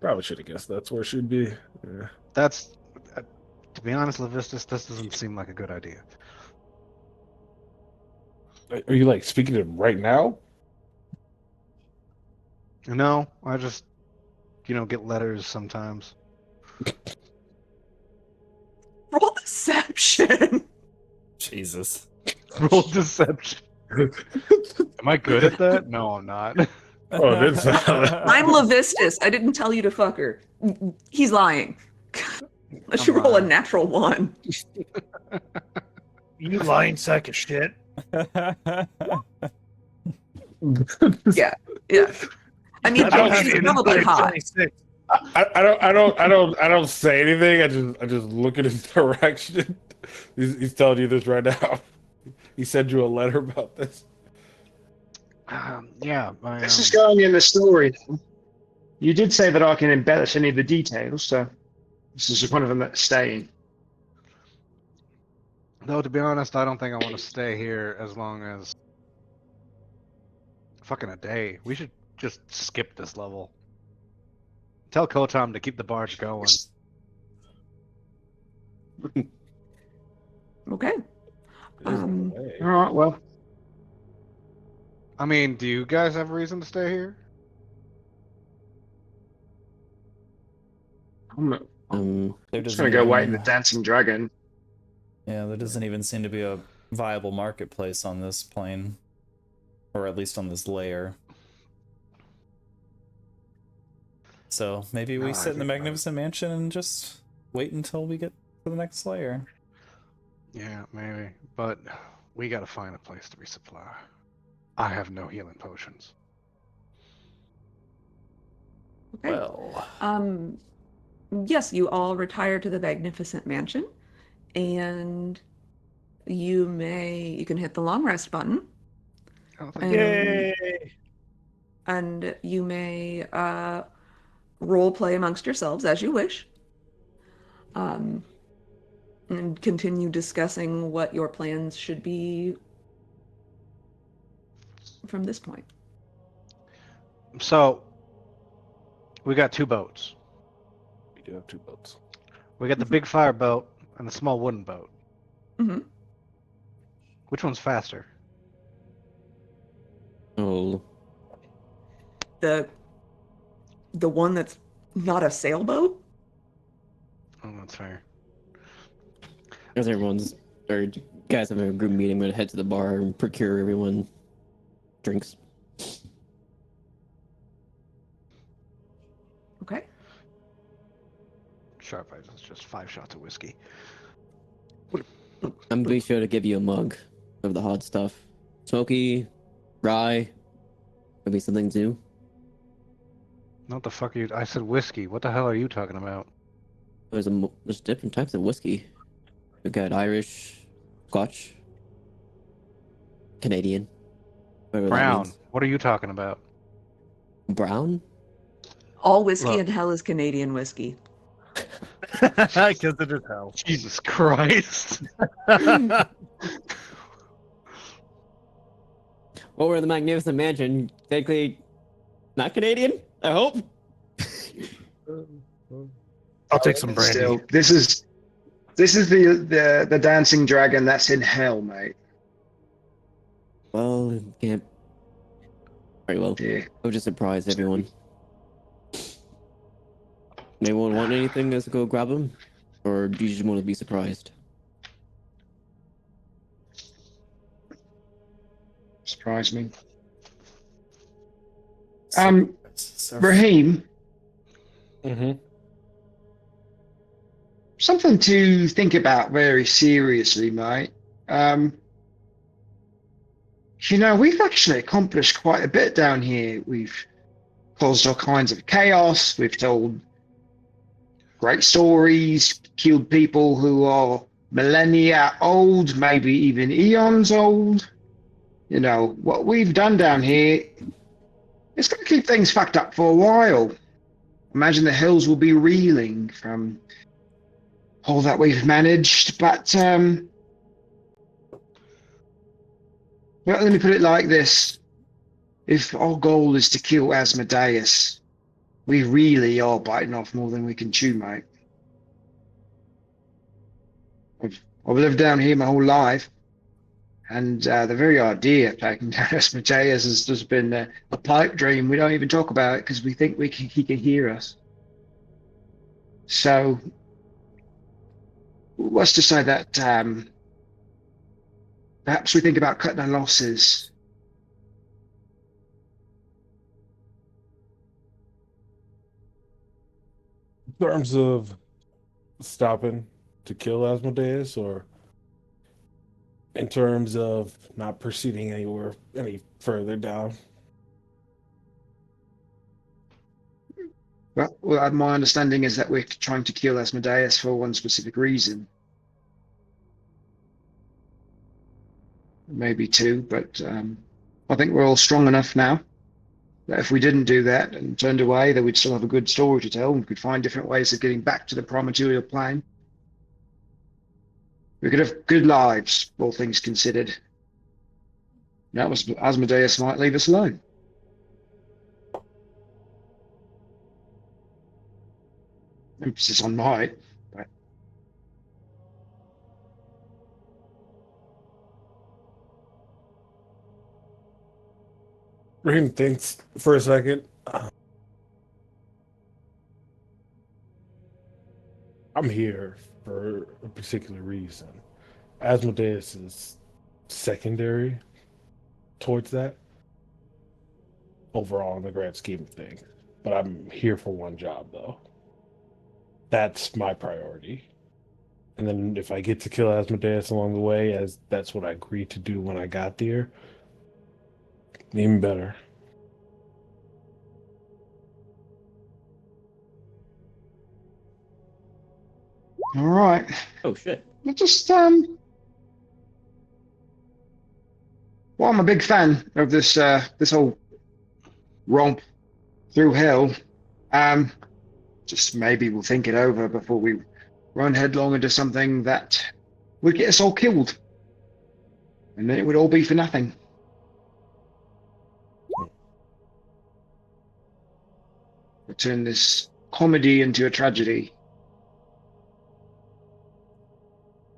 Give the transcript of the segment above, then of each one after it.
Probably should have guessed that's where she'd be. Yeah. That's, to be honest, Levistus, this doesn't seem like a good idea. Are you like speaking to him right now? No, I just, get letters sometimes. Roll deception. Jesus. Roll deception. Am I good at that? No, I'm not. Oh, it is. I'm Levistus. I didn't tell you to fuck her. He's lying. Unless you I'm roll a lying. natural one. You lying sack of shit. Yeah. I mean, I don't have she's any probably insight, hot. 26. I don't say anything. I just look at his direction. He's telling you this right now. He sent you a letter about this. Yeah. This is going in the story. You did say that I can embellish any of the details, so this is one of them that's staying. Though, to be honest, I don't think I want to stay here as long as fucking a day. We should just skip this level. Tell Kotam to keep the barge going. Okay. All right, well, I mean, do you guys have reason to stay here? I'm There just doesn't going to go wait in even- the Dancing Dragon. Yeah, there doesn't even seem to be a viable marketplace on this plane. Or at least on this layer. So maybe we I sit in the think I- Magnificent Mansion and just wait until we get to the next layer. Yeah, maybe. But we gotta find a place to resupply. I have no healing potions. Okay. Well, Yes, you all retire to the Magnificent Mansion, and you can hit the long rest button, Oh, and, Yay! and you may role play amongst yourselves as you wish, and continue discussing what your plans should be from this point. So, we got two boats. We do have two boats. We got the big fire boat and the small wooden boat. Mm-hmm. Which one's faster? Oh, The one that's not a sailboat. Oh, that's fair. as you guys have a group meeting, I'm gonna head to the bar and procure everyone drinks. Okay. Sharp Eyes is just 5 shots of whiskey. I'm be sure to give you a mug of the hot stuff. Smoky, rye, maybe something new. What the fuck are you? I said whiskey. What the hell are you talking about? There's different types of whiskey. We've got Irish, Scotch, Canadian. whatever that Brown. means. What are you talking about? Brown? All whiskey Look. in hell is Canadian whiskey. Because it is hell. Jesus Christ. Well, we're in the Magnificent Mansion. Technically, not Canadian, I hope. I'll take some brandy. Still, this is the Dancing Dragon that's in hell, mate. Well, can't. Very well. Yeah. I'll just surprise everyone. Anyone want anything as to go grab them? Or do you just want to be surprised? Surprise me. so- Raheem, Mm-hmm. something to think about very seriously, mate. We've actually accomplished quite a bit down here. We've caused all kinds of chaos. We've told great stories, killed people who are millennia old, maybe even eons old. What we've done down here, it's going to keep things fucked up for a while. Imagine the hills will be reeling from all that we've managed, but let me put it like this. If our goal is to kill Asmodeus, We really are biting off more than we can chew, mate. I've lived down here my whole life, and the very idea of taking down Asmodeus has just been a pipe dream. We don't even talk about it because we think he can hear us. So let's just say that perhaps we think about cutting our losses. In terms of stopping to kill Asmodeus, or in terms of not proceeding anywhere any further down. Well, my understanding is that we're trying to kill Asmodeus for one specific reason. Maybe two, but I think we're all strong enough now that if we didn't do that and turned away, then we'd still have a good story to tell and we could find different ways of getting back to the prime plane. We could have good lives, all things considered. That was Asmodeus might leave us alone. Emphasis on might. But Raheem thinks for a second. I'm here for a particular reason. Asmodeus is secondary towards that overall in the grand scheme of things. But I'm here for one job, though. That's my priority. And then if I get to kill Asmodeus along the way, as that's what I agreed to do when I got there, even better. all right, Oh shit. let's just well, I'm a big fan of this whole romp through hell. Just maybe we'll think it over before we run headlong into something that would get us all killed. And then it would all be for nothing. We'll turn this comedy into a tragedy.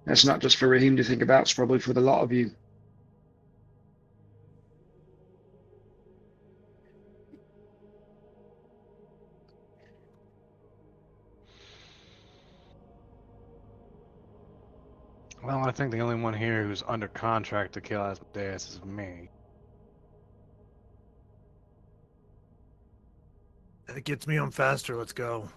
That's not just for Raheem to think about, it's probably for the lot of you. Well, I think the only one here who's under contract to kill Asmodeus is me. It gets me on faster. Let's go.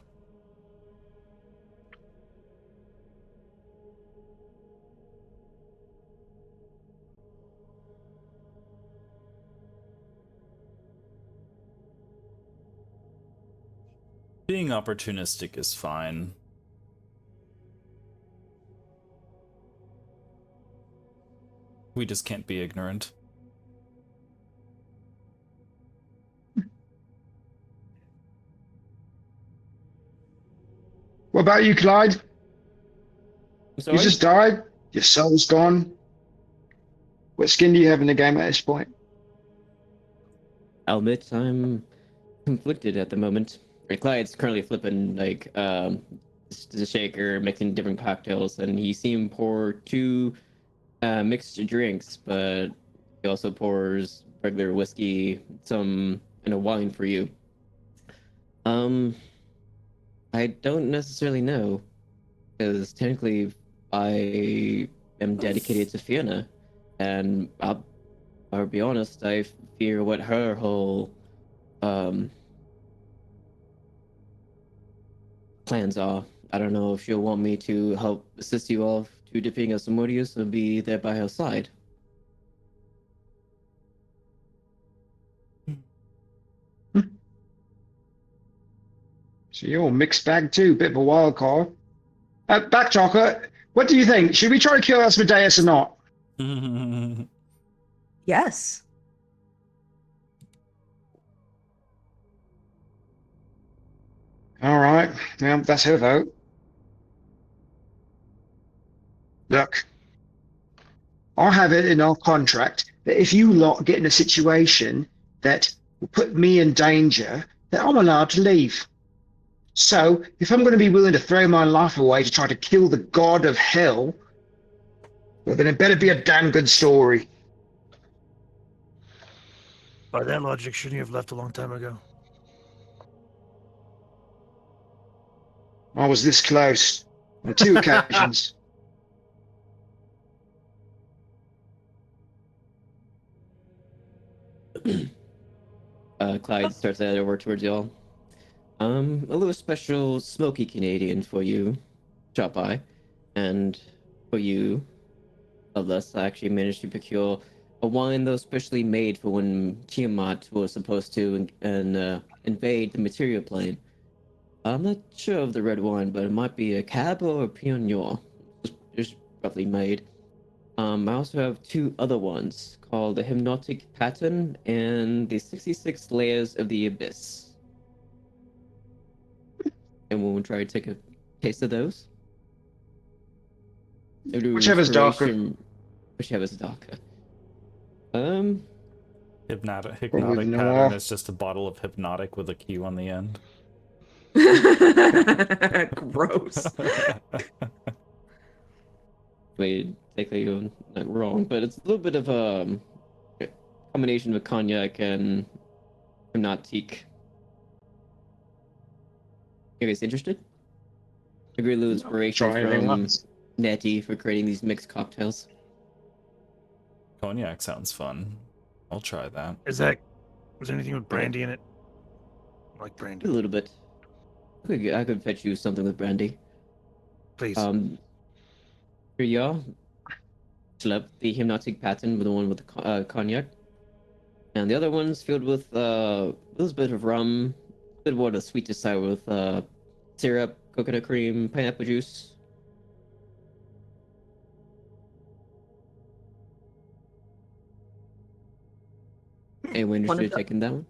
Being opportunistic is fine. We just can't be ignorant. What about you, Clyde? Sorry? You just died? Your soul's gone? What skin do you have in the game at this point? I'll admit I'm conflicted at the moment. Clyde's currently flipping like the shaker, mixing different cocktails, and he seemed pour two mixed drinks, but he also pours regular whiskey, some and a wine for you. I don't necessarily know, because technically I am dedicated to Fiona, and I'll be honest, I fear what her whole plans are. I don't know if she'll want me to help assist you all to defeating Asmodeus or be there by her side. So you're a mixed bag too, bit of a wild card. Back Chocolate, what do you think? Should we try to kill Asmodeus or not? Yes. All right, well, that's her vote. Look, I have it in our contract that if you lot get in a situation that will put me in danger, that I'm allowed to leave. So, if I'm going to be willing to throw my life away to try to kill the god of hell, well, then it better be a damn good story. By that logic, shouldn't you have left a long time ago? I was this close on 2 occasions. Clyde starts to head over towards y'all. A little special smoky Canadian for you, Chop Eye, and for you, Loveless. I actually managed to procure a wine that was specially made for when Tiamat was supposed to invade the material plane. I'm not sure of the red wine, but it might be a Cab or a Pinot Noir. Just roughly made. I also have 2 other ones called the Hypnotic Pattern and the 66 Layers of the Abyss. And we'll try to take a taste of those. Whichever's darker. Whichever's darker. Hypnotic Probably pattern noir. is just a bottle of hypnotic with a Q on the end. Gross. Wait, technically you're not wrong, but it's a little bit of a combination of cognac and hypnotique. You guys interested? A great little inspiration Try anything from once. Nettie for creating these mixed cocktails. Cognac sounds fun. I'll try that. Is there anything with brandy in it? I like brandy. A little bit. I could fetch you something with brandy. Please. Here you are. Slept the hypnotic pattern with the one with the cognac, and the other one's filled with a little bit of rum, a bit more of a sweet to sour with syrup, coconut cream, pineapple juice. Anyone interested in taking that one?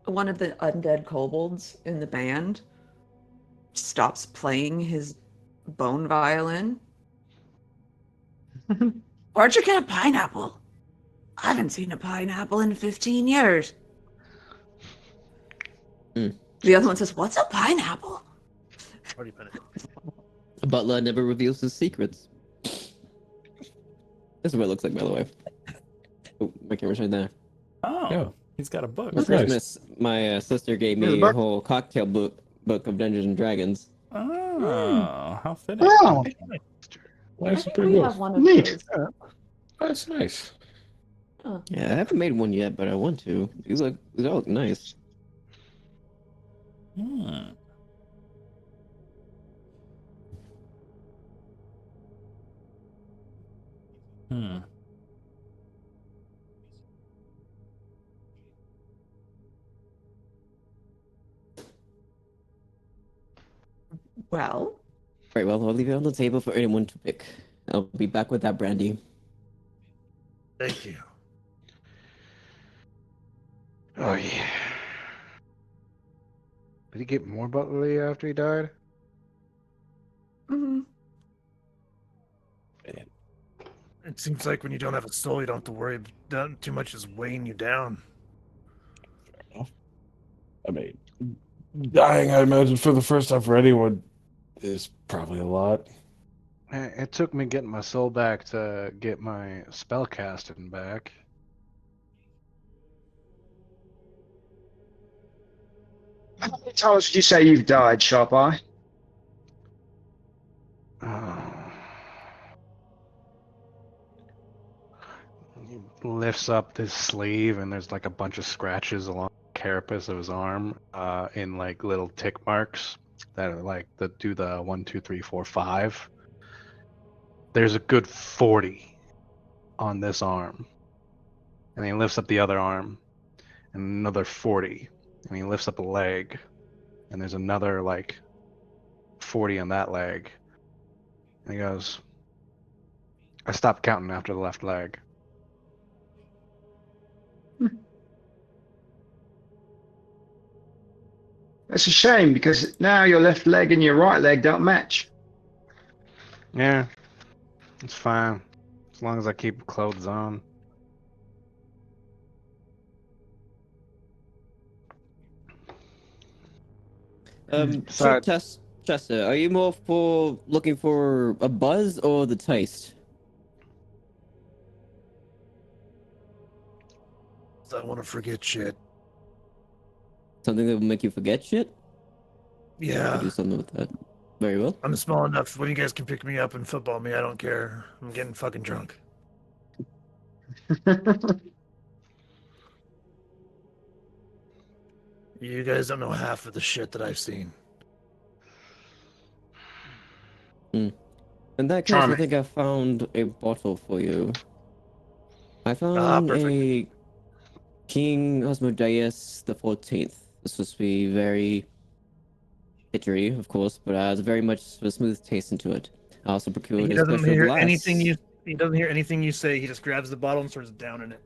One of the undead kobolds in the band stops playing his bone violin. Where'd you get a pineapple? I haven't seen a pineapple in 15 years. The other one says, "What's a pineapple?" Party pineapple. The butler never reveals his secrets. This is what it looks like, by the way. Oh, my camera's right there. Oh, Yeah. he's got a book. For That's nice. Christmas, my sister gave Here's a me book. a whole cocktail book of Dungeons and Dragons. Oh, how fitting. Oh, I Nice think pretty we good. have one of Neat. those. That's nice. Yeah, I haven't made one yet, but I want to. These all look nice. Hmm. Hmm. Well, Right, well, I'll leave it on the table for anyone to pick. I'll be back with that brandy. Thank you. Oh yeah. Did he get more butlerly after he died? mhm. It seems like when you don't have a soul, you don't have to worry about too much is weighing you down. I mean, dying, I imagine, for the first time for anyone is probably a lot. It took me getting my soul back to get my spell casting back. how many times did you say you've died, Sharp Eye? He lifts up his sleeve and there's like a bunch of scratches along the carapace of his arm, in like little tick marks that are like do the 1, 2, 3, 4, 5. There's a good 40 on this arm. And he lifts up the other arm and another 40. And he lifts up a leg and there's another like 40 on that leg. And he goes, I stopped counting after the left leg. That's a shame because now your left leg and your right leg don't match. Yeah, it's fine. As long as I keep clothes on. So Besides, Chester, are you more for looking for a buzz or the taste? I want to forget shit. Something that will make you forget shit? I Yeah. do something with that. Very well. I'm small enough when you guys can pick me up and football me. I don't care. I'm getting fucking drunk. You guys don't know half of the shit that I've seen. In that case, Charming. I think I found a bottle for you. I Ah, found perfect. a King Asmodeus the 14th. This was to be very bittery, of course, but has very much a smooth taste into it. I also procured He a doesn't special hear glass. anything you. He doesn't hear anything you say. He just grabs the bottle and starts downing it.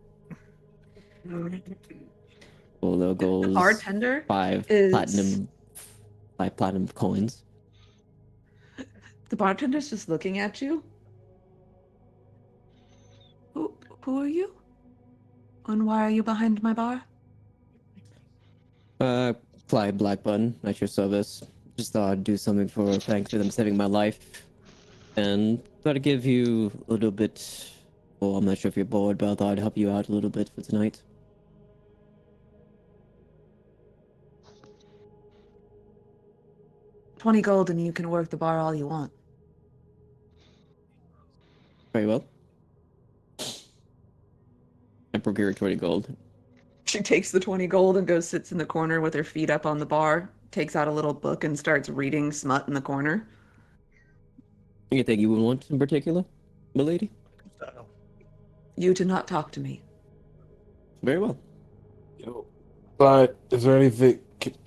Well, there goes Bartender five is platinum coins. the bartender's just looking at you. Who are you? And why are you behind my bar? Clyde Blackbun at your service. Just thought I'd do something for thanks for them saving my life. And thought to give you a little bit. Well, I'm not sure if you're bored, but I thought I'd help you out a little bit for tonight. $20 and you can work the bar all you want. Very well. I procured 20 gold. She takes the $20 and goes sits in the corner with her feet up on the bar, takes out a little book and starts reading smut in the corner. Anything you would want in particular, milady? You do not talk to me. Very well. But is there anything?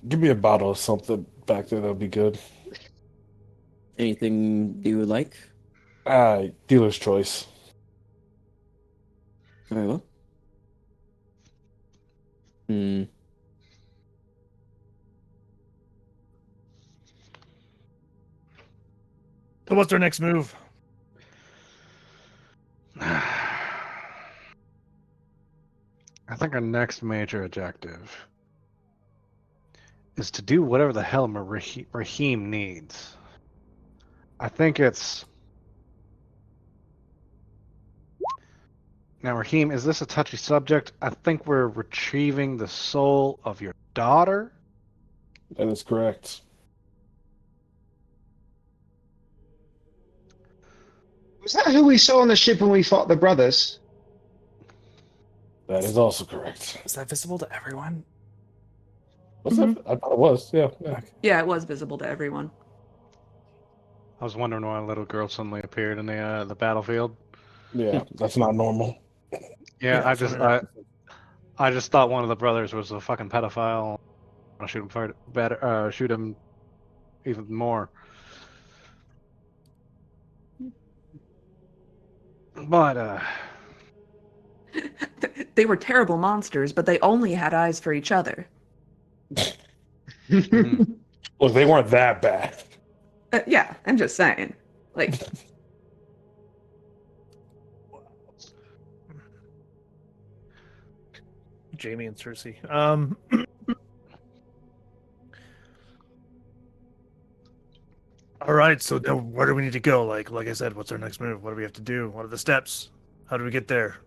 Give me a bottle of something back there. That'll be good. Anything you would like? Dealer's choice. Very well. Hmm. So what's our next move? I think our next major objective is to do whatever the hell Raheem needs. I think it's... Now, Raheem, is this a touchy subject? I think we're retrieving the soul of your daughter. That is correct. Was that who we saw on the ship when we fought the brothers? That is also correct. Is that visible to everyone? What's that? I thought it was. Yeah. Yeah. Yeah, it was visible to everyone. I was wondering why a little girl suddenly appeared in the battlefield. Yeah, that's not normal. Yeah, Yeah, funny enough. I just thought one of the brothers was a fucking pedophile. I shoot him better. Shoot him even more. But They were terrible monsters, but they only had eyes for each other. Look, they weren't that bad. Yeah, I'm just saying. Like, Jamie and Cersei. All right. So now, where do we need to go? Like I said, what's our next move? What do we have to do? What are the steps? How do we get there?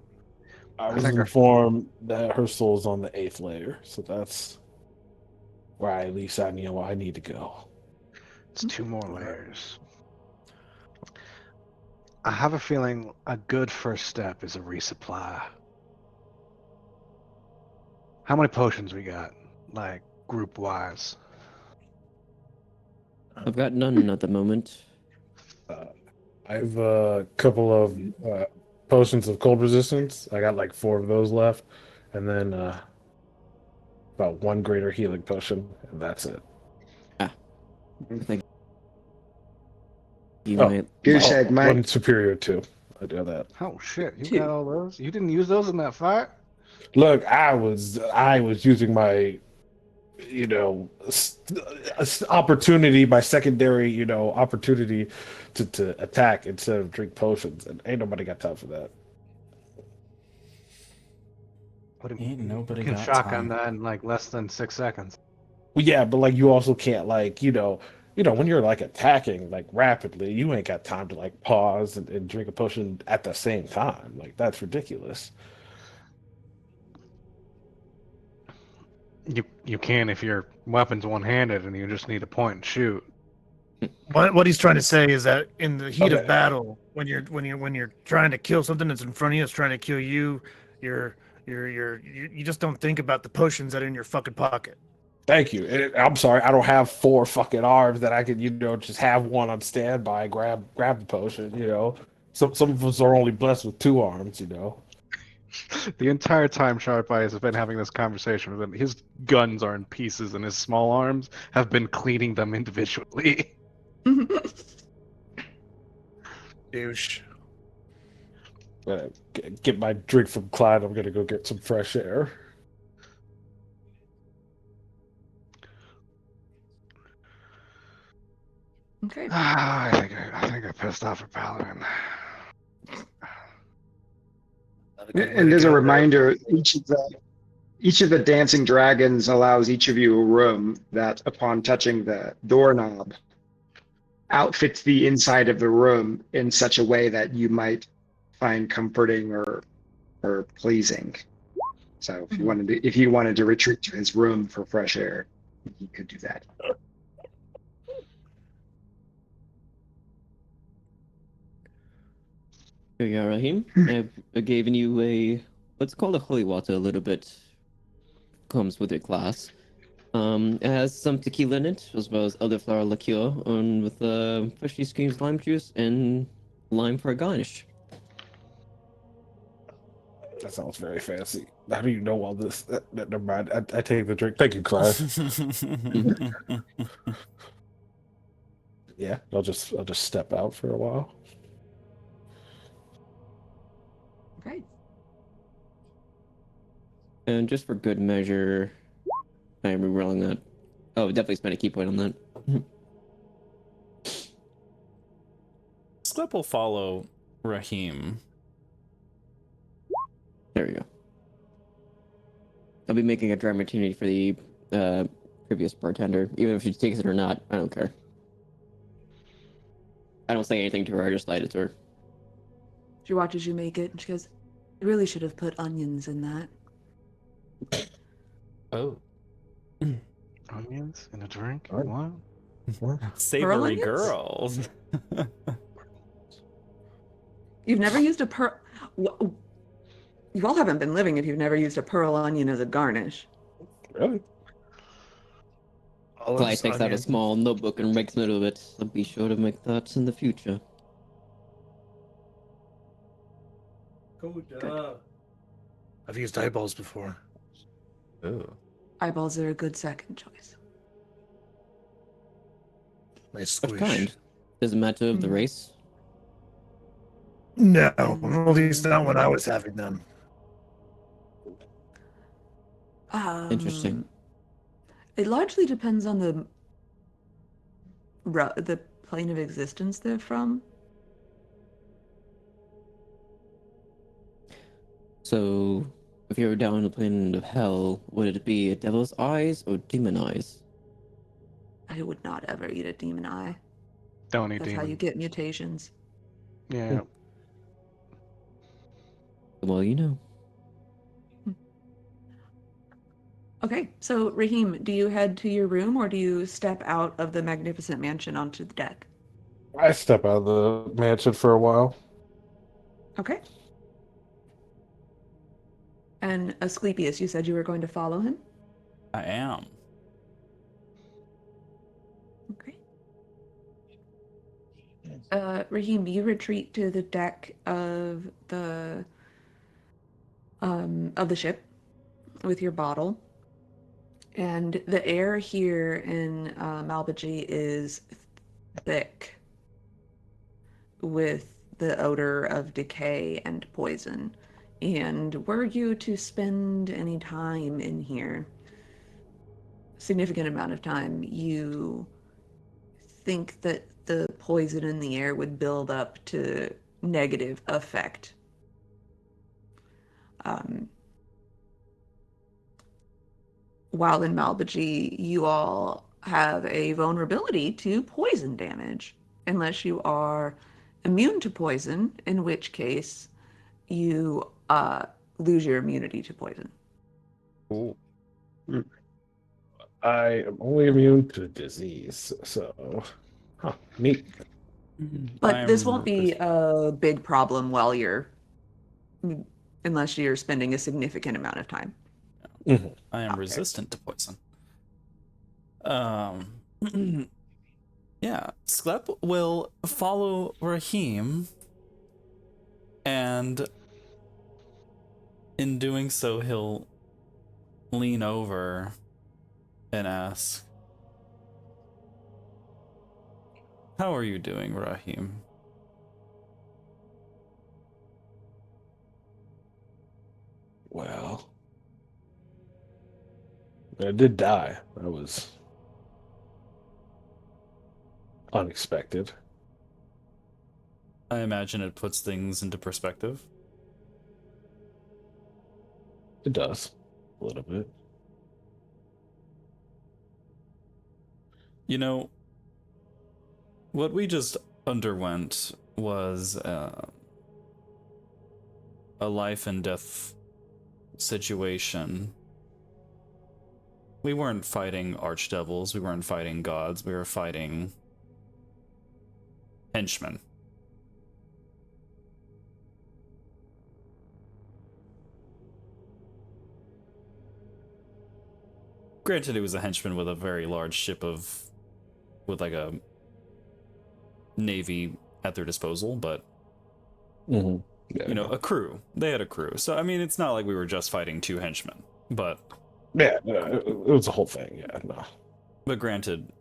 I was think our- informed that her soul's on the 8th layer, so that's where at least I know I need to go. it's 2 more layers. I have a feeling a good first step is a resupply. How many potions we got? Like, group-wise? I've got none at the moment. I have a couple of potions of cold resistance. I got like 4 of those left, and then about 1 greater healing potion, and that's it. I think you Oh. might. Goose egg, mate. 1 superior too. I do that. Oh shit! You 2. got all those? You didn't use those in that fight? Look, I was using my, opportunity, my secondary, opportunity to attack instead of drink potions, and ain't nobody got time for that. What Ain't nobody can got shotgun time. that in like less than 6 seconds. Well, yeah, but like you also can't like when you're like attacking like rapidly, you ain't got time to like pause and drink a potion at the same time. Like that's ridiculous. You can if your weapon's one-handed and you just need to point and shoot. What he's trying to say is that in the heat of Okay. battle, when you're trying to kill something that's in front of you, that's trying to kill you, you just don't think about the potions that are in your fucking pocket. Thank you. I'm sorry, I don't have four fucking arms that I could just have one on standby, grab the potion. Some of us are only blessed with two arms. The entire time Sharp Eyes has been having this conversation with him, his guns are in pieces and his small arms have been cleaning them individually. Douche. Get my drink from Clyde. I'm gonna go get some fresh air. Okay. I think I pissed off a paladin. And as a reminder, each of the dancing dragons allows each of you a room that, upon touching the doorknob, outfits the inside of the room in such a way that you might find comforting or pleasing. So if you wanted to retreat to his room for fresh air, you could do that. Here you are, Rahim. I've given you what's called a holy water. A little bit comes with your class. It has some tequila in it, as well as elderflower liqueur, and with freshly squeezed lime juice and lime for a garnish. That sounds very fancy. How do you know all this? Never mind. I take the drink. Thank you, Clyde. Yeah, I'll just step out for a while. Okay. And just for good measure, I'm rerolling that. Oh, definitely spend a key point on that. Sklep will follow Rahim. There we go. I'll be making a dry martini for the previous bartender, even if she takes it or not. I don't care. I don't say anything to her. I just light it to her. She watches you make it, and she goes, "You really should have put onions in that." Oh. Onions in a drink? Alright. What? Savory onions? girls. You've never used a pearl. You all haven't been living if you've never used a pearl onion as a garnish. Really? Clyde Olives, takes out a onions. small notebook and makes note of it. I'll be sure to make that in the future. I've used eyeballs before. Ooh. Eyeballs are a good second choice. Nice What squish. kind? Does it matter of the race? No, at least not when I was having them. Interesting. It largely depends on the plane of existence they're from. So, if you were down in the plane of hell, would it be a devil's eyes or demon eyes? I would not ever eat a demon eye. Don't eat That's how you get mutations. Yeah. Well, you know. Okay, so Raheem, do you head to your room or do you step out of the magnificent mansion onto the deck? I step out of the mansion for a while. Okay. And Asclepius, you said you were going to follow him? I am. Okay. Raheem, you retreat to the deck of the ship with your bottle. And the air here in Malbaji is thick with the odor of decay and poison. And were you to spend any time in here, significant amount of time, you think that the poison in the air would build up to negative effect. while in Malbaji, you all have a vulnerability to poison damage, unless you are immune to poison, in which case you lose your immunity to poison. Ooh. I am only immune to disease, so neat. But this won't be a big problem while unless you're spending a significant amount of time. Mhm. I am Okay. resistant to poison. Yeah, Sklep will follow Rahim, and in doing so, he'll lean over and ask, "How are you doing, Rahim?" Well, I did die. That was unexpected. I imagine it puts things into perspective. It does a little bit. You know, what we just underwent was a life and death situation. We weren't fighting archdevils, we weren't fighting gods, we were fighting henchmen. Granted, it was a henchman with a very large ship with like a navy at their disposal, but Mm-hmm. Yeah, you know, a crew. They had a crew. So I mean, it's not like we were just fighting two henchmen, but yeah, no, it was a whole thing. Yeah, no. but granted,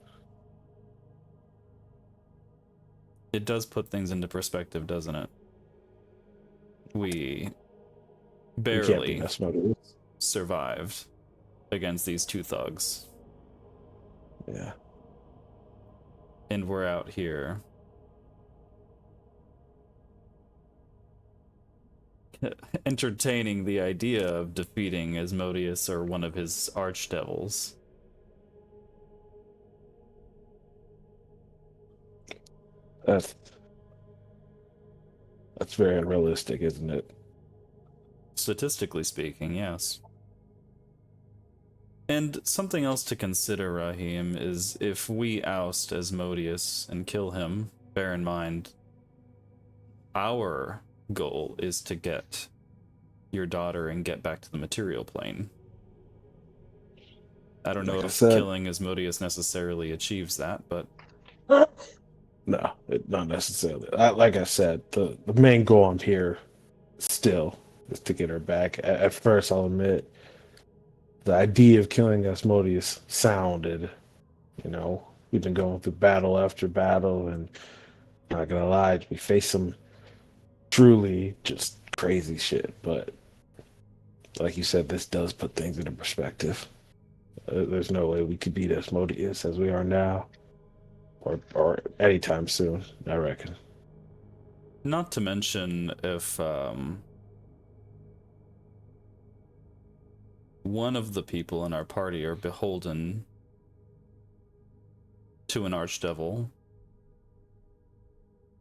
it does put things into perspective, doesn't it? We You can't be barely Asmodeus. survived against these two thugs, Yeah. and we're out here entertaining the idea of defeating Asmodeus or one of his archdevils. That's very unrealistic, isn't it? Statistically speaking, yes. And something else to consider, Rahim, is if we oust Asmodeus and kill him, bear in mind, our goal is to get your daughter and get back to the material plane. I don't know Like I if said- killing Asmodeus necessarily achieves that, but No, not necessarily. Like I said, the main goal I'm here still is to get her back. At first, I'll admit, the idea of killing Asmodeus sounded, we've been going through battle after battle, and not gonna lie, we face some truly just crazy shit. But like you said, this does put things into perspective. There's no way we could beat Asmodeus as we are now, or anytime soon, I reckon. not to mention if one of the people in our party are beholden to an archdevil,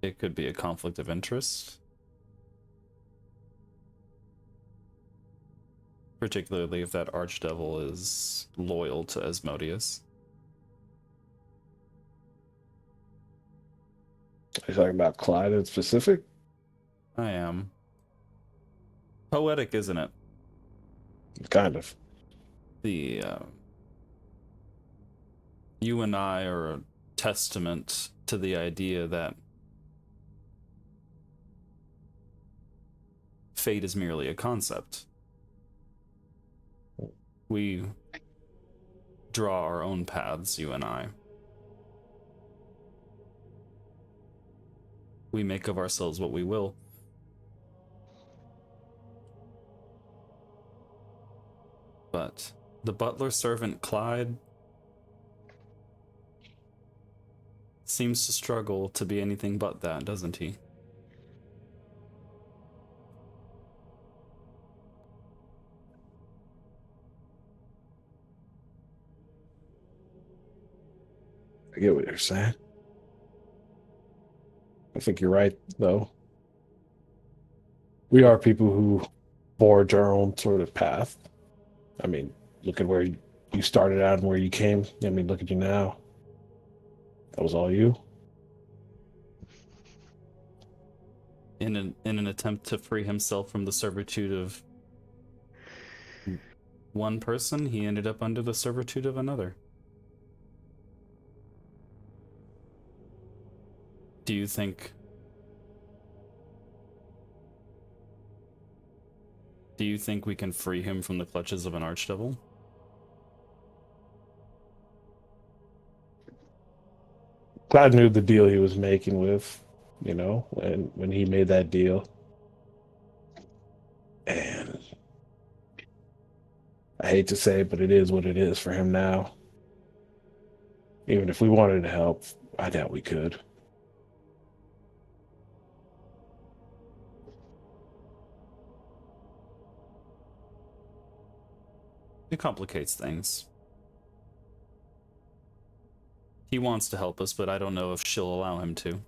it could be a conflict of interest. Particularly if that archdevil is loyal to Asmodeus. Are you talking about Clyde in specific? I am. Poetic, isn't it? Kind of. The you and I are a testament to the idea that fate is merely a concept. We draw our own paths, you and I. We make of ourselves what we will. But the butler servant Clyde seems to struggle to be anything but that, doesn't he? I get what you're saying. I think you're right, though. We are people who forge our own sort of path. I mean, look at where you started out and where you came. I mean, look at you now. That was all you. In an attempt to free himself from the servitude of one person, he ended up under the servitude of another. Do you think we can free him from the clutches of an archdevil? Cloud knew the deal he was making with, when he made that deal. And I hate to say it, but it is what it is for him now. Even if we wanted to help, I doubt we could. It complicates things. He wants to help us, but I don't know if she'll allow him to.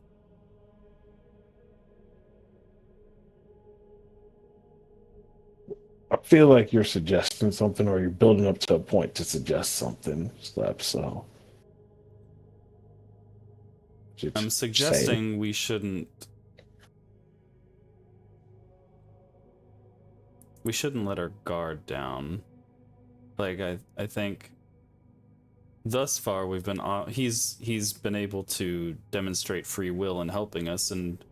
I feel like you're suggesting something, or you're building up to a point to suggest something, Slap, so. I'm suggesting we shouldn't let our guard down. Like, I think thus far we've been he's been able to demonstrate free will in helping us, and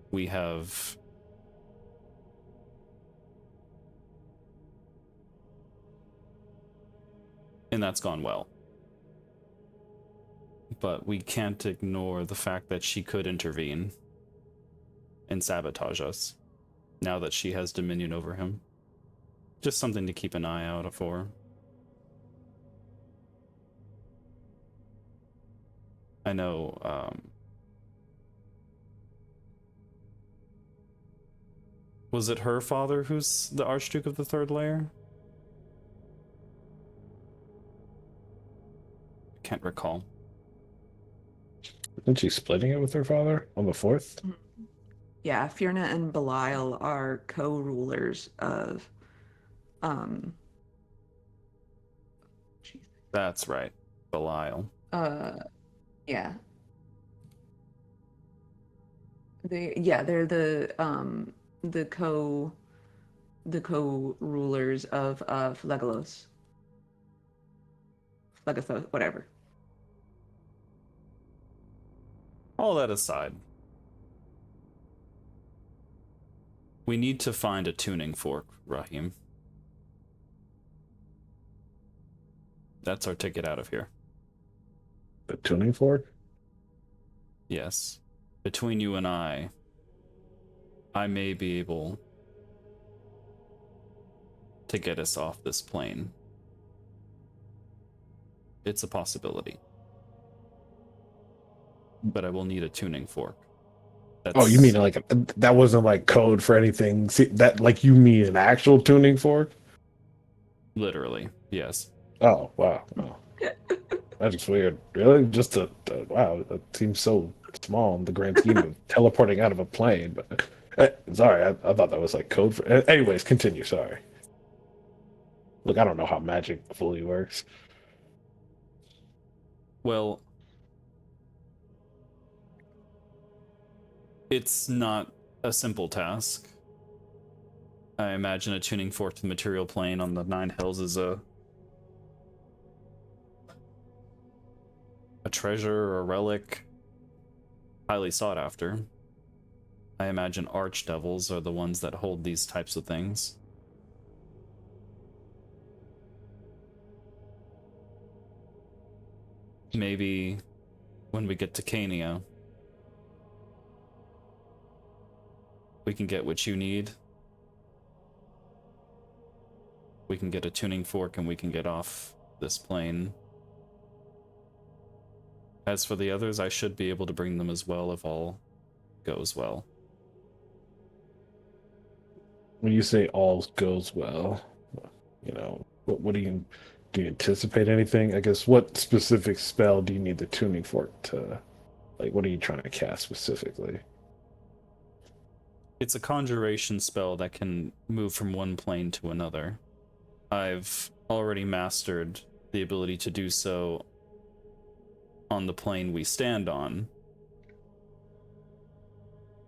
we have and that's gone well. But we can't ignore the fact that she could intervene and sabotage us now that she has dominion over him. Just something to keep an eye out for. I know, was it her father who's the Archduke of the Third Layer? Can't recall. Isn't she splitting it with her father on the 4th? Yeah, Fierna and Belial are co-rulers of That's right. Belial. Yeah. They're the co-rulers of Phlegalos. Phlegathos, whatever. All that aside, we need to find a tuning fork, Raheem. That's our ticket out of here. The tuning fork? Yes. Between you and I may be able to get us off this plane. It's a possibility. But I will need a tuning fork. Oh, you mean like that wasn't like code for anything? See, that like you mean an actual tuning fork? Literally, yes. Oh, wow. Oh. That's just weird. Really? Just wow, that seems so small in the grand scheme of teleporting out of a plane. But sorry, I thought that was like code for. Anyways, continue. Sorry. Look, I don't know how magic fully works. Well, it's not a simple task. I imagine a tuning fork to the material plane on the Nine Hells is a treasure or a relic, highly sought after. I imagine archdevils are the ones that hold these types of things. Maybe when we get to Cania, we can get what you need. We can get a tuning fork and we can get off this plane. As for the others, I should be able to bring them as well if all goes well. When you say all goes well, what do you do you anticipate anything? I guess what specific spell do you need the tuning fork to? Like, what are you trying to cast specifically? It's a conjuration spell that can move from one plane to another. I've already mastered the ability to do so on the plane we stand on.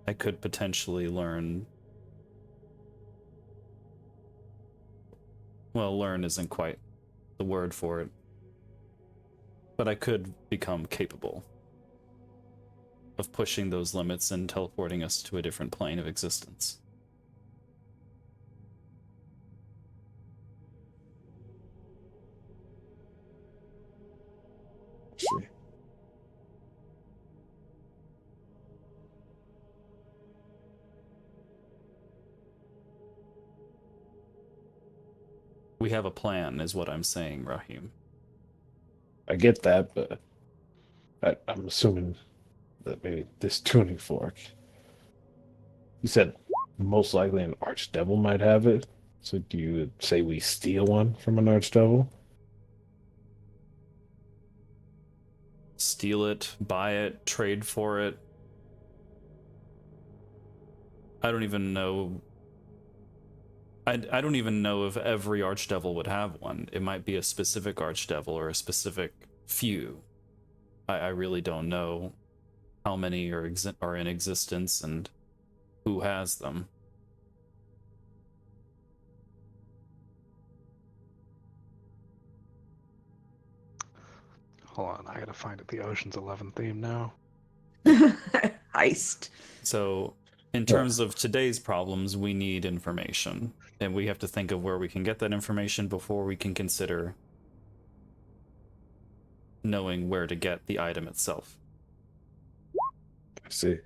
I could potentially learn. Well, learn isn't quite the word for it. But I could become capable of pushing those limits and teleporting us to a different plane of existence. Let's see. We have a plan, is what I'm saying, Rahim. I get that, but I'm assuming that maybe this tuning fork. You said most likely an archdevil might have it. So do you say we steal one from an archdevil? Steal it, buy it, trade for it. I don't even know. I don't even know if every archdevil would have one. It might be a specific archdevil or a specific few. I really don't know how many are in existence and who has them. Hold on, I gotta find it. The Ocean's 11 theme now. Heist. So, in terms of today's problems, we need information. And we have to think of where we can get that information before we can consider knowing where to get the item itself. I see.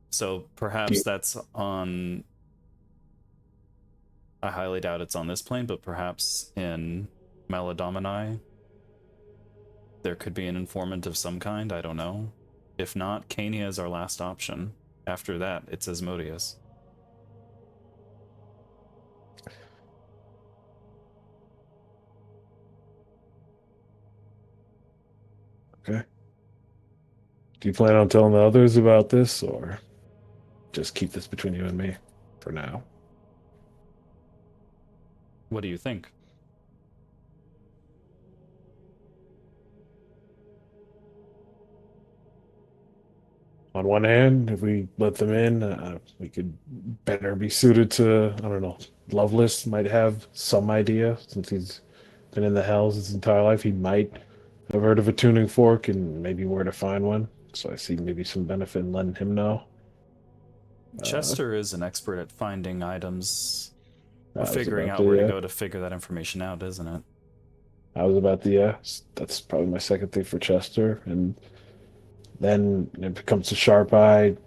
So perhaps that's on. I highly doubt it's on this plane, but perhaps in Maladomini, there could be an informant of some kind. I don't know. If not, Cania is our last option. After that, it's Asmodeus. Okay. Do you plan on telling the others about this, or just keep this between you and me for now? What do you think? On one hand, if we let them in, we could better be suited to, I don't know, Lovelace might have some idea since he's been in the hells his entire life. He might have heard of a tuning fork and maybe where to find one. So I see maybe some benefit in letting him know. Chester is an expert at finding items I or was figuring about out where to to, go to figure that information out, isn't it? I was about to, that's probably my second thing for Chester. And then if it comes to Sharp Eye,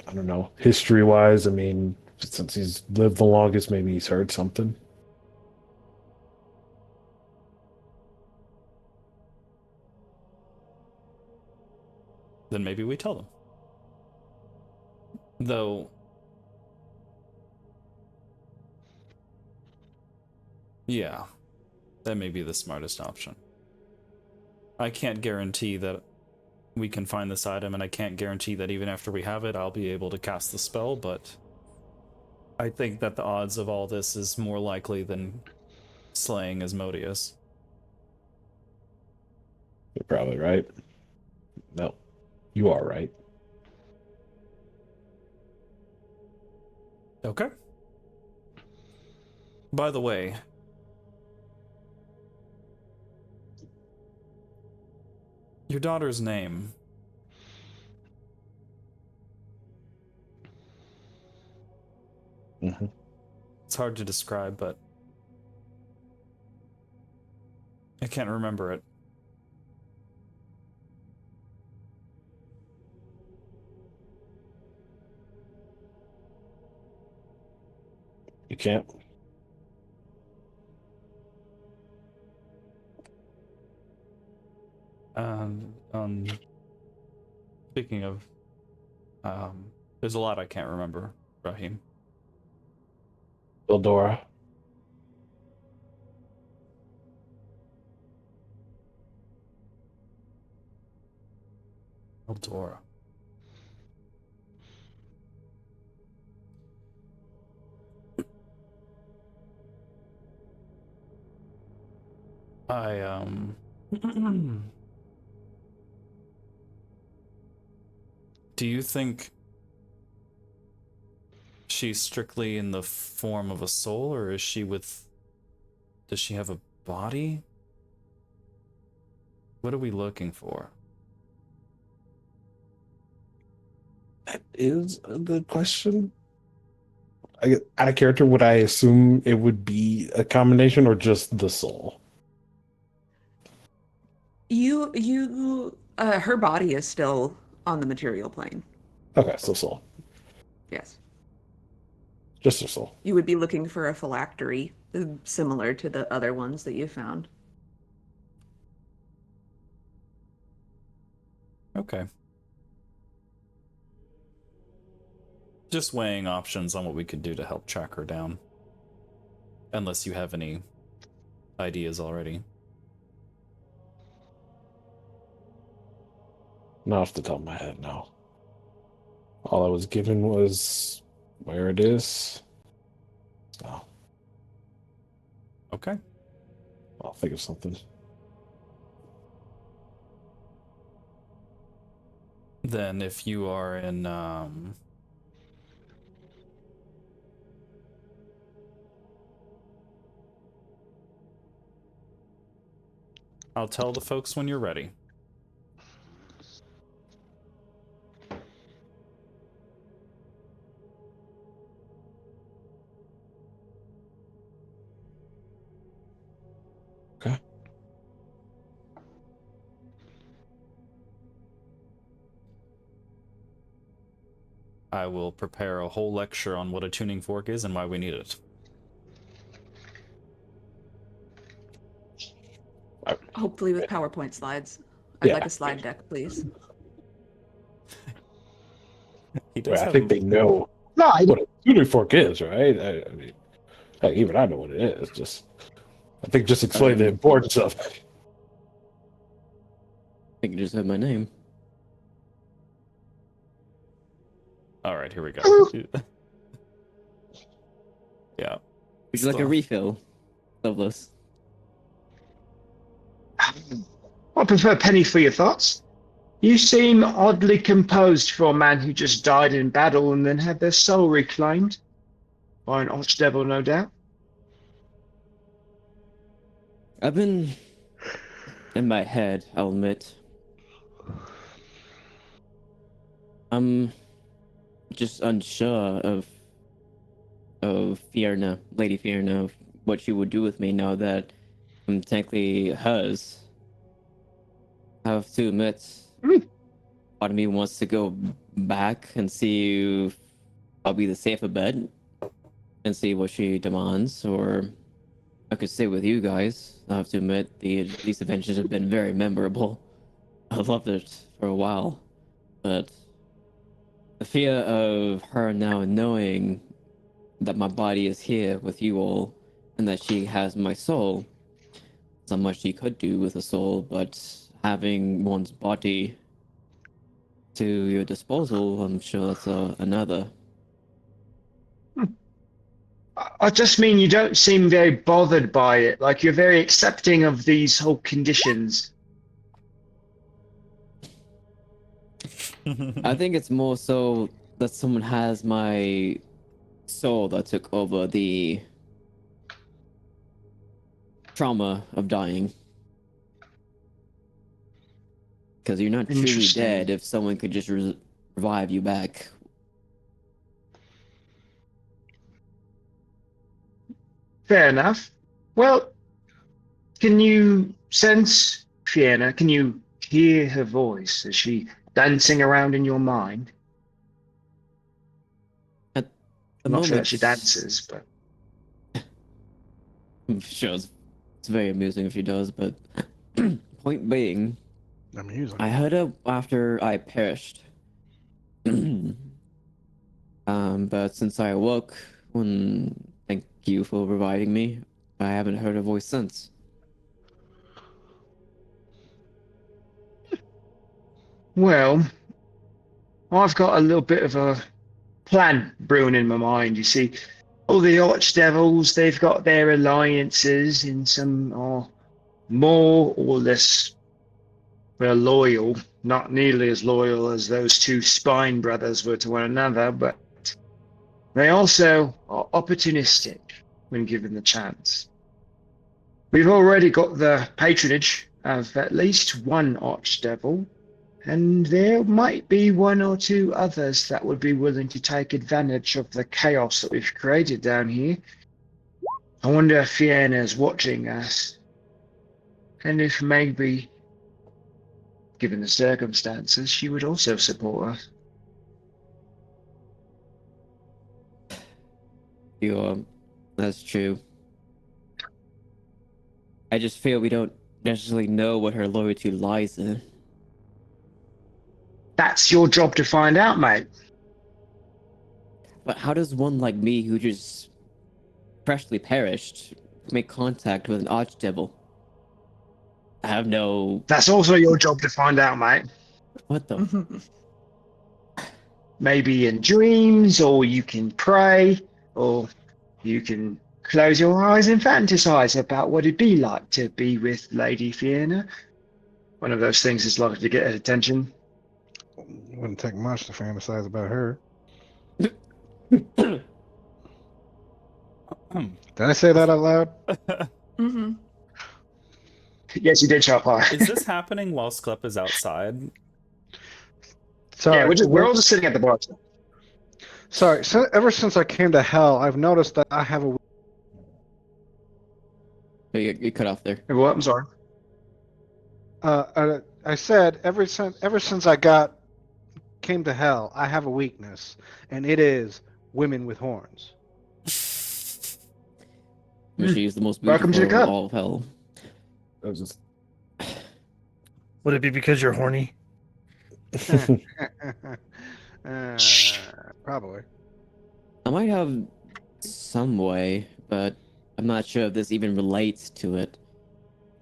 I don't know, history wise, I mean, since he's lived the longest, maybe he's heard something. Then maybe we tell them. Though, yeah, that may be the smartest option. I can't guarantee that we can find this item, and I can't guarantee that even after we have it, I'll be able to cast the spell, but I think that the odds of all this is more likely than slaying Asmodeus. You're probably right. No, you are right. Okay. By the way, your daughter's name. Mm-hmm. It's hard to describe, but I can't remember it. You can't. Speaking of, there's a lot I can't remember, Rahim. Eldora. Eldora. I do you think she's strictly in the form of a soul, or is she with... Does she have a body? What are we looking for? That is a good question. Out of character, would I assume it would be a combination or just the soul? Her body is still on the material plane. Okay, so soul. Yes. Just her soul. You would be looking for a phylactery similar to the other ones that you found. Okay. Just weighing options on what we could do to help track her down. Unless you have any ideas already. Not off the top of my head, no. All I was given was where it is. So Okay. I'll think of something. Then if you are in I'll tell the folks when you're ready. Okay. I will prepare a whole lecture on what a tuning fork is and why we need it. Hopefully with PowerPoint slides. I'd Yeah. like a slide deck, please. He does I have think they know No, what a tuning fork is, right? I mean, heck, even I know what it is. Just, I think, just explain the importance of it. I think you just said my name. All right, here we go. Yeah. Would you like a Stuff. refill, Loveless? I prefer Penny for your thoughts. You seem oddly composed for a man who just died in battle and then had their soul reclaimed. By an archdevil, no doubt. I've been in my head, I'll admit. I'm just unsure of Fierna, Lady Fierna, of what she would do with me now that I'm technically hers. I have to admit, part of me wants to go back and see if I'll be the safer bet and see what she demands, or I could stay with you guys. I have to admit, these adventures have been very memorable. I loved it for a while, but the fear of her now knowing that my body is here with you all and that she has my soul, there's not much she could do with a soul, but having one's body to your disposal, I'm sure that's another. I just mean you don't seem very bothered by it. Like you're very accepting of these whole conditions. I think it's more so that someone has my soul that took over the trauma of dying. Because you're not truly Interesting. dead if someone could just revive you back. Fair enough. Well, can you sense Fiona? Can you hear her voice? Is she dancing around in your mind? At the I'm not sure moment, that she dances, but I'm sure it's very amusing if she does, but point being, Amusing. I heard her after I perished. But since I awoke, thank you for reviving me, I haven't heard her voice since. well, I've got a little bit of a plan brewing in my mind. You see, all the archdevils, they've got their alliances, and some are more or less loyal, not nearly as loyal as those two Spine brothers were to one another, but they also are opportunistic when given the chance. We've already got the patronage of at least one archdevil, and there might be one or two others that would be willing to take advantage of the chaos that we've created down here. I wonder if Fiona's watching us, and if maybe, given the circumstances, she would also support us. That's true. I just feel we don't necessarily know what her loyalty lies in. That's your job to find out, mate. But how does one like me, who just freshly perished, make contact with an archdevil? I have no. That's also your job to find out, mate. What the? Maybe in dreams, or you can pray, or you can close your eyes and fantasize about what it'd be like to be with Lady Fiona. One of those things is likely to get her attention. Wouldn't take much to fantasize about her. Did I say that out loud? Mm-hmm. Yes, you did, Sharpeye. Is this happening while Sklepp is outside? Sorry, Yeah, we're all just sitting at the bar. sorry. So, ever since I came to hell, I've noticed that I have a. You cut off there. What? I'm sorry. I said ever since I came to hell, I have a weakness, and it is women with horns. She is the most Welcome beautiful to the of cup. all of hell. That was just Would it be because you're horny? Probably. I might have some way, but I'm not sure if this even relates to it.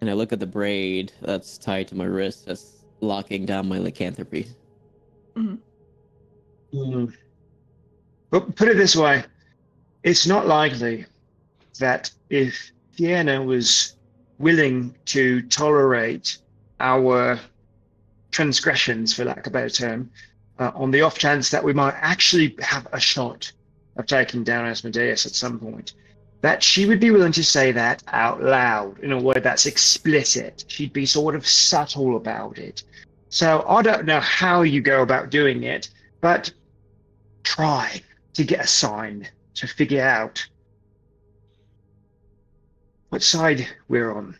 And I look at the braid that's tied to my wrist that's locking down my lycanthropy. But put it this way, it's not likely that if Fiona was willing to tolerate our transgressions, for lack of a better term, on the off chance that we might actually have a shot of taking down Asmodeus at some point, that she would be willing to say that out loud in a way that's explicit. She'd be sort of subtle about it. So I don't know how you go about doing it, but try to get a sign to figure out what side we're on,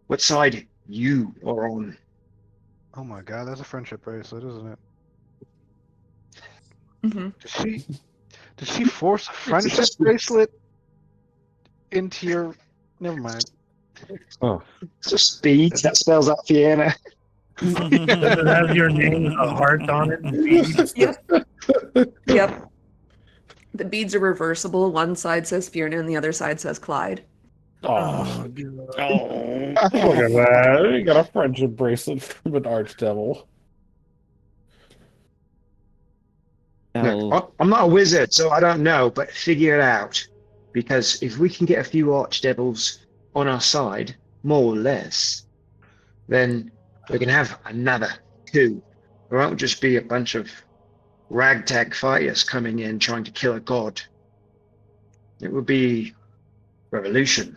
what side you are on. Oh my god, that's a friendship bracelet, isn't it? Mm-hmm. Did she force a friendship bracelet into your? Never mind. oh, It's just beads that spells out Fiona. Does it have your name, a heart on it? And beads? Yep. Yep. The beads are reversible. One side says Fiona and the other side says Clyde. oh, God. oh! Look at that! You got a friendship bracelet from an archdevil. Look, I'm not a wizard, so I don't know, but figure it out. Because if we can get a few archdevils on our side, more or less, then we can have another two. It won't just be a bunch of ragtag fighters coming in trying to kill a god. It would be revolution.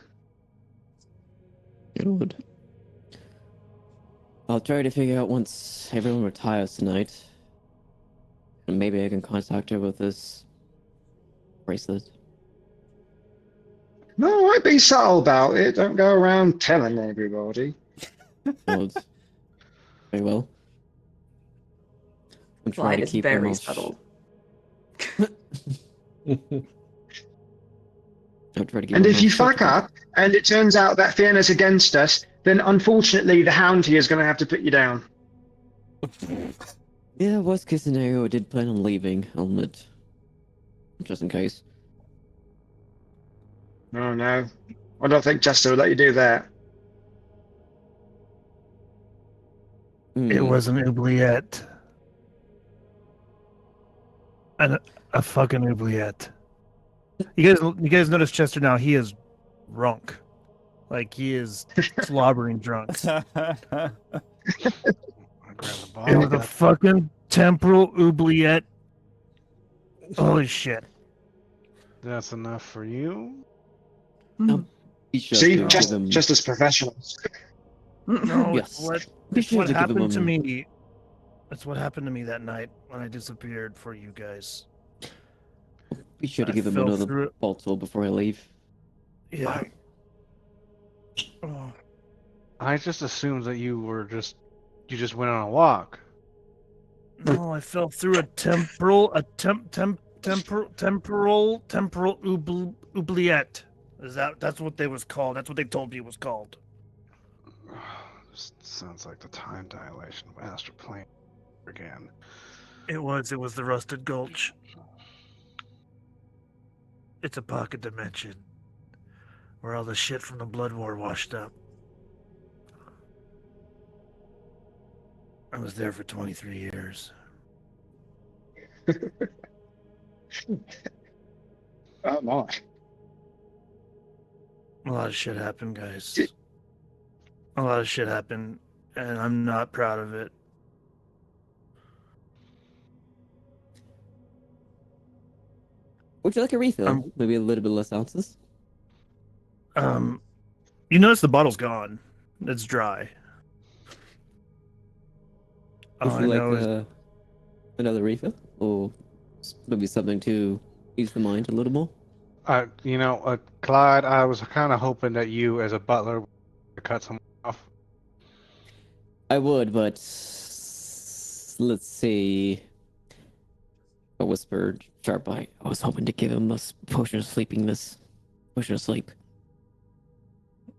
Good. I'll try to figure out once everyone retires tonight. And maybe I can contact her with this bracelet. No, I'd be subtle about it. Don't go around telling everybody. Well, very well. I'm trying Clyde to is keep her very mouth subtle. I'll try to keep And her if you mouth shut. fuck up and it turns out that Fiona's against us, then unfortunately the Hound here is going to have to put you down. Yeah, worst case scenario, I did plan on leaving. I'll admit. Just in case. Oh no, I don't think Jester will let you do that. It was an oubliette. And a fucking oubliette. You guys notice Chester now? He is drunk. Like he is slobbering drunk. I grab the It bottle. was a fucking temporal oubliette. Holy shit. That's enough for you. Be sure See, to give him. just as professionals. No, Yes. it's Be sure what to give him happened to a- me. That's what happened to me that night when I disappeared for you guys. Be sure to I give him fell another through it. bottle before I leave. Yeah. Oh. I just assumed that you just went on a walk. No, I fell through a temporal oubliette. That's what they was called. That's what they told me it was called. This sounds like the time dilation of astral plane again. It was the Rusted Gulch. It's a pocket dimension where all the shit from the Blood War washed up. I was there for 23 years. Oh my. A lot of shit happened, guys. A lot of shit happened, and I'm not proud of it. Would you like a refill? Um, Maybe a little bit less ounces. You notice the bottle's gone. It's dry. Would All you I like know is another refill, or maybe something to ease the mind a little more? Clyde, I was kind of hoping that you, as a butler, would cut someone off. I would, but let's see. I whispered sharp eye. I was hoping to give him a potion of sleepiness. Potion of sleep.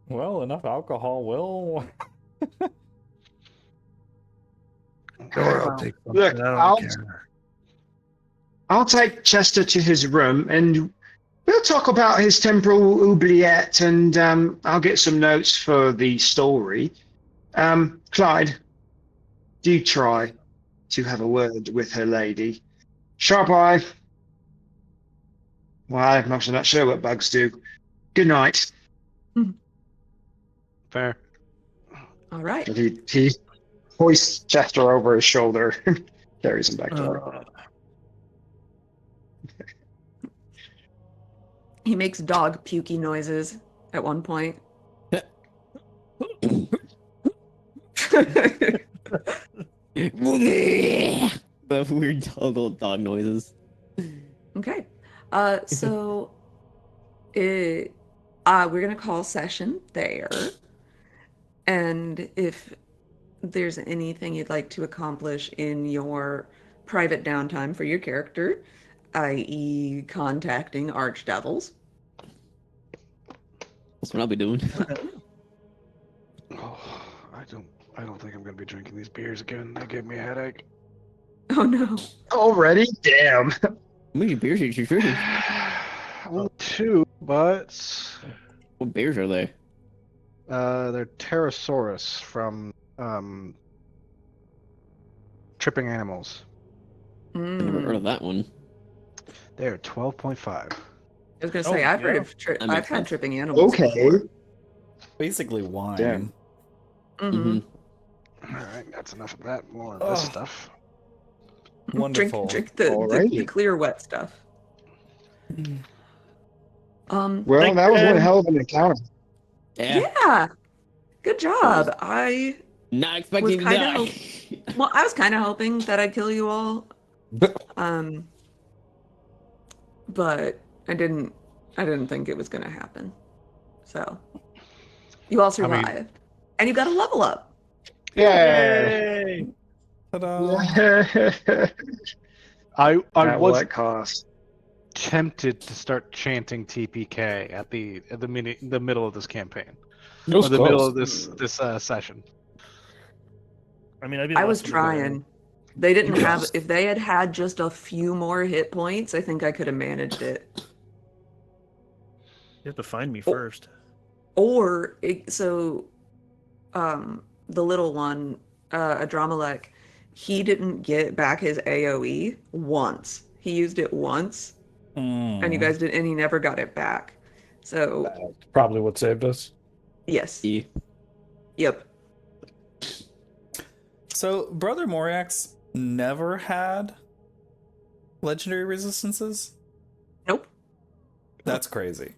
Well, enough alcohol will. Sure, I'll Well, take something. Look, I don't I'll care. take Chester to his room and we'll talk about his temporal oubliette and I'll get some notes for the story. Clyde, do try to have a word with her lady. Sharp eye. Well, I'm actually not sure what bugs do. Good night. fair. All right. And he hoists Chester over his shoulder, carries him back to her. He makes dog pukey noises at one point. The weird little dog noises. Okay. So we're gonna call session there. And if there's anything you'd like to accomplish in your private downtime for your character, i.e. contacting archdevils. That's what I'll be doing. Oh, I don't think I'm gonna be drinking these beers again. They gave me a headache. Oh no. Already? Damn. How many beers did you drink? Only two, but What beers are they? they're Pterosaurus from Tripping Animals. I never heard Mm. of that one. They're 12.5. I was gonna say Oh, I've heard yeah. of That I've makes had sense. tripping animals Okay. before. Basically wine. Damn. Mhm. All right, that's enough of that. More of this Oh. stuff. Wonderful. Drink the Alrighty. clear wet stuff. Well, that was one hell of an encounter. Yeah. Good job. I Not expecting to kinda die. well, I was kind of hoping that I'd kill you all. But I didn't think it was gonna happen. So you all survived. And you got a level up. Yay! Ta-da! I At was what cost? tempted to start chanting TPK at the middle of this campaign. It was Or the middle close. of this session. I mean, I was trying. They didn't have if they had had just a few more hit points, I think I could have managed it. You have to find me first. Or the little one, Adramelech, he didn't get back his AoE once. He used it once, and you guys did, and he never got it back. So That's probably what saved us. yes, Yeah. yep. So Brother Moriax never had legendary resistances? Nope, That's crazy.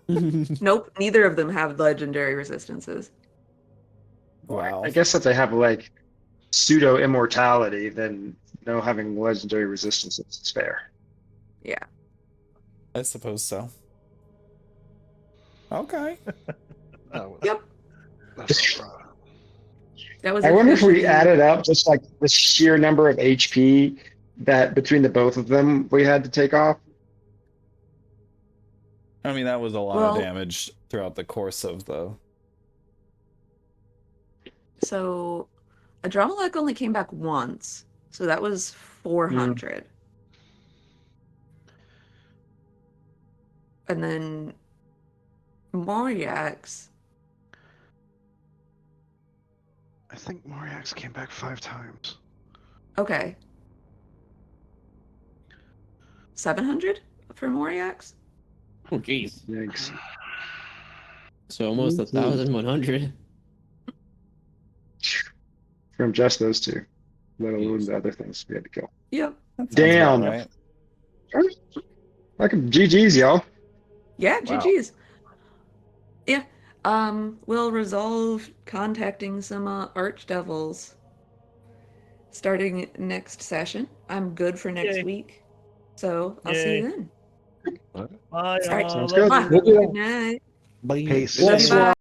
nope. Neither of them have legendary resistances. Wow. I guess if they have like pseudo immortality, then no having legendary resistances is fair. Yeah. I suppose so. Okay. That was, Yep. that's rough. That was I wonder if we officially- added up just like the sheer number of HP that between the both of them we had to take off. I mean, that was a lot Well- of damage throughout the course of the... So Adramelech only came back once, so that was 400. And then Moriax, I think Moriax came back 5 times. okay. 700 for Moriax? Oh, jeez. Yikes. So almost 1,100. From just those two, let alone Jeez. the other things we had to kill. Yep. That sounds Damn. about right. Like GG's, y'all. Yeah, Wow. GG's. Yeah. We'll resolve contacting some archdevils starting next session. I'm good for next Yay. week. So I'll see you Yay. then. Bye, All right. Sounds love good. you. We'll do that. Good night. Peace. Love you. Bye.